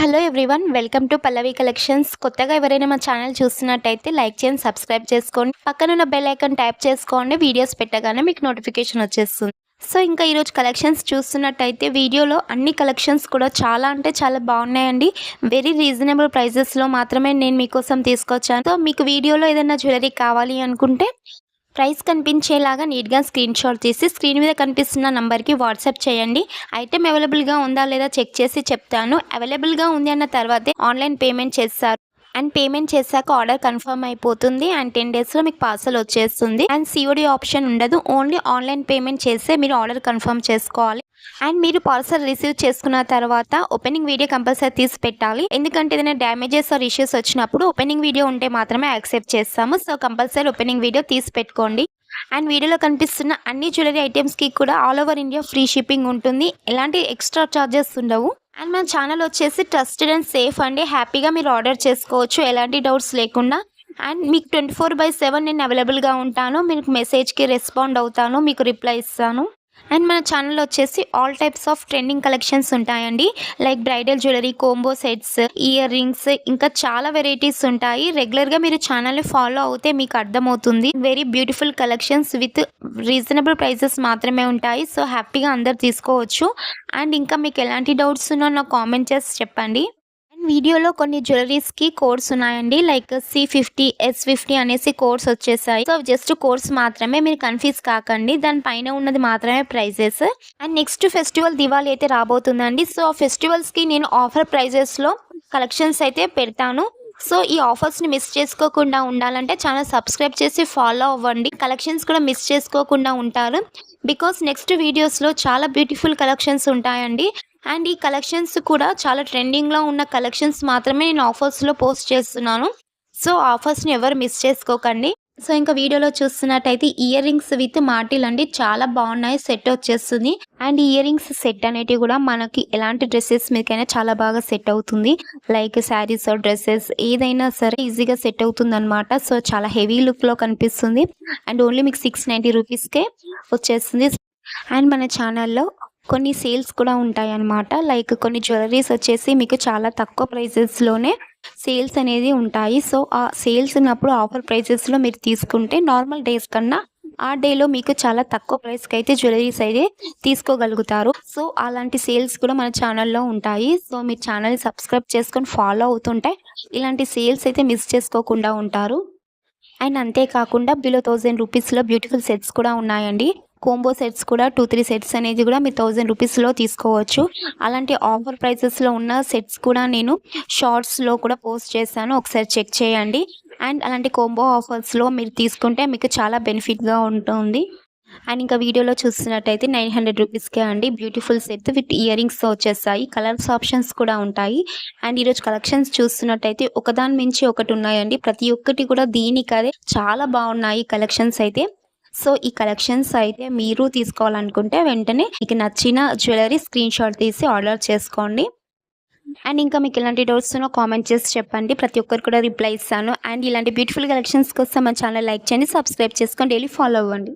Hello everyone, welcome to Pallavi collections. కొత్తగా ఎవరైనా మా ఛానల్ చూస్తున్నట్టయితే లైక్ చేయండి, సబ్స్క్రైబ్ చేసుకోండి, పక్కనున్న బెల్ ఐకాన్ ట్యాప్ చేసుకోండి. వీడియోస్ పెట్టగానే మీకు నోటిఫికేషన్ వచ్చేస్తుంది. సో ఇంకా ఈరోజు కలెక్షన్స్ చూస్తున్నట్టయితే వీడియోలో అన్ని కలెక్షన్స్ కూడా చాలా అంటే చాలా బాగున్నాయండి. వెరీ రీజనబుల్ ప్రైజెస్లో మాత్రమే నేను మీకోసం తీసుకొచ్చాను. సో మీకు వీడియోలో ఏదైనా జ్యువెలరీ కావాలి అనుకుంటే ప్రైస్ కనిపించేలాగా నీట్గా స్క్రీన్ షాట్ తీసి స్క్రీన్ మీద కనిపిస్తున్న నంబర్కి వాట్సాప్ చేయండి. ఐటెం అవైలబుల్గా ఉందా లేదా చెక్ చేసి చెప్తాను. అవైలబుల్గా ఉంది అన్న తర్వాతే ఆన్లైన్ పేమెంట్ చేస్తారు. అండ్ పేమెంట్ చేశాక ఆర్డర్ కన్ఫర్మ్ అయిపోతుంది. అండ్ 10 డేస్లో మీకు పార్సల్ వచ్చేస్తుంది. అండ్ సిఓడి ఆప్షన్ ఉండదు. ఓన్లీ ఆన్లైన్ పేమెంట్ చేస్తే మీరు ఆర్డర్ కన్ఫర్మ్ చేసుకోవాలి. అండ్ మీరు పార్సల్ రిసీవ్ చేసుకున్న తర్వాత ఓపెనింగ్ వీడియో కంపల్సరీ తీసి పెట్టాలి. ఎందుకంటే ఏదైనా డ్యామేజెస్ ఆర్ ఇష్యూస్ వచ్చినప్పుడు ఓపెనింగ్ వీడియో ఉంటే మాత్రమే యాక్సెప్ట్ చేస్తాము. సో కంపల్సరీ ఓపెనింగ్ వీడియో తీసి పెట్టుకోండి. అండ్ వీడియోలో కనిపిస్తున్న అన్ని జ్యువెలరీ ఐటమ్స్కి కూడా all over India free shipping ఉంటుంది. ఎలాంటి ఎక్స్ట్రా చార్జెస్ ఉండవు. అండ్ మన ఛానల్ వచ్చేసి ట్రస్టెడ్ అండ్ సేఫ్ అండి. హ్యాపీగా మీరు ఆర్డర్ చేసుకోవచ్చు ఎలాంటి డౌట్స్ లేకుండా. అండ్ మీకు 24/7 నేను అవైలబుల్గా ఉంటాను. మీకు మెసేజ్కి రెస్పాండ్ అవుతాను, మీకు రిప్లై ఇస్తాను. అండ్ మన ఛానల్ వచ్చేసి all types of trending collections ఉంటాయండి. Like bridal jewellery, combo sets, earrings, ఇంకా చాలా వెరైటీస్ ఉంటాయి. రెగ్యులర్గా మీరు ఛానల్ని ఫాలో అవుతే మీకు అర్థమవుతుంది. Very beautiful collections with reasonable prices మాత్రమే ఉంటాయి. సో హ్యాపీగా అందరు తీసుకోవచ్చు. అండ్ ఇంకా మీకు ఎలాంటి డౌట్స్ ఉన్నా నాకు కామెంట్ చేసి చెప్పండి. వీడియోలో కొన్ని జ్యువెలరీస్కి కోడ్స్ ఉన్నాయండి. లైక్ C50, S50 అనేసి కోడ్స్ వచ్చేసాయి. సో జస్ట్ కోడ్స్ మాత్రమే, మీరు కన్ఫ్యూజ్ కాకండి. దానిపైన ఉన్నది మాత్రమే prices. And next festival Diwali అయితే రాబోతుందండి. సో ఫెస్టివల్స్కి నేను ఆఫర్ ప్రైజెస్లో కలెక్షన్స్ అయితే పెడతాను. సో ఈ ఆఫర్స్ని మిస్ చేసుకోకుండా ఉండాలంటే ఛానల్ సబ్స్క్రైబ్ చేసి ఫాలో అవ్వండి. కలెక్షన్స్ కూడా మిస్ చేసుకోకుండా ఉంటారు. బికాస్ నెక్స్ట్ వీడియోస్లో చాలా బ్యూటిఫుల్ కలెక్షన్స్ ఉంటాయండి. అండ్ ఈ కలెక్షన్స్ కూడా చాలా ట్రెండింగ్లో ఉన్న కలెక్షన్స్ మాత్రమే నేను ఆఫర్స్లో పోస్ట్ చేస్తున్నాను. సో ఆఫర్స్ని ఎవరు మిస్ చేసుకోకండి. సో ఇంకా వీడియోలో చూస్తున్నట్టయితే ఇయర్ రింగ్స్ విత్ మాటిల్ అండి, చాలా బాగున్నాయి. సెట్ వచ్చేస్తుంది. అండ్ ఇయర్ రింగ్స్ సెట్ అనేటివి కూడా మనకి ఎలాంటి డ్రెస్సెస్ మీకైనా చాలా బాగా సెట్ అవుతుంది. లైక్ శారీస్, డ్రెస్సెస్ ఏదైనా సరే ఈజీగా సెట్ అవుతుంది అనమాట. సో చాలా హెవీ లుక్లో కనిపిస్తుంది. అండ్ ఓన్లీ మీకు 690 రూపీస్కే వచ్చేస్తుంది. అండ్ మన ఛానల్లో కొన్ని సేల్స్ కూడా ఉంటాయి అన్నమాట. లైక్ కొన్ని జ్యువెలరీస్ వచ్చేసి మీకు చాలా తక్కువ ప్రైజెస్లోనే సేల్స్ అనేది ఉంటాయి. సో ఆ సేల్స్ ఉన్నప్పుడు ఆఫర్ ప్రైజెస్లో మీరు తీసుకుంటే నార్మల్ డేస్ కన్నా ఆ డేలో మీకు చాలా తక్కువ ప్రైస్కి అయితే జ్యువెలరీస్ అయితే తీసుకోగలుగుతారు. సో అలాంటి సేల్స్ కూడా మన ఛానల్లో ఉంటాయి. సో మీరు ఛానల్ని సబ్స్క్రైబ్ చేసుకొని ఫాలో అవుతుంటే ఇలాంటి సేల్స్ అయితే మిస్ చేసుకోకుండా ఉంటారు. అండ్ అంతేకాకుండా బిలో 1000 రూపీస్లో బ్యూటిఫుల్ సెట్స్ కూడా ఉన్నాయండి. కోంబో సెట్స్ కూడా 2-3 సెట్స్ అనేది కూడా మీరు 1000 రూపీస్లో తీసుకోవచ్చు. అలాంటి ఆఫర్ ప్రైజెస్లో ఉన్న సెట్స్ కూడా నేను షార్ట్స్లో కూడా పోస్ట్ చేశాను, ఒకసారి చెక్ చేయండి. అండ్ అలాంటి కోంబో ఆఫర్స్లో మీరు తీసుకుంటే మీకు చాలా బెనిఫిట్గా ఉంటుంది. అండ్ ఇంకా వీడియోలో చూస్తున్నట్టయితే 900 రూపీస్కే అండి బ్యూటిఫుల్ సెట్ విత్ ఇయర్ రింగ్స్తో వచ్చేస్తాయి. కలర్స్ ఆప్షన్స్ కూడా ఉంటాయి. అండ్ ఈరోజు కలెక్షన్స్ చూస్తున్నట్టయితే ఒకదాని మించి ఒకటి ఉన్నాయండి. ప్రతి ఒక్కటి కూడా దీనికదే చాలా బాగున్నాయి కలెక్షన్స్ అయితే. సో ఈ కలెక్షన్స్ అయితే మీరు తీసుకోవాలనుకుంటే వెంటనే మీకు నచ్చిన జ్యువెలరీ స్క్రీన్ షాట్ తీసి ఆర్డర్ చేసుకోండి. అండ్ ఇంకా మీకు ఎలాంటి డౌట్స్ ఉన్నా కామెంట్ చేసి చెప్పండి. ప్రతి ఒక్కరు కూడా రిప్లై ఇస్తాను. అండ్ ఇలాంటి బ్యూటిఫుల్ కలెక్షన్స్ కోసం మన ఛానల్ లైక్ చేయండి, సబ్స్క్రైబ్ చేసుకొని డైలీ ఫాలో అవ్వండి.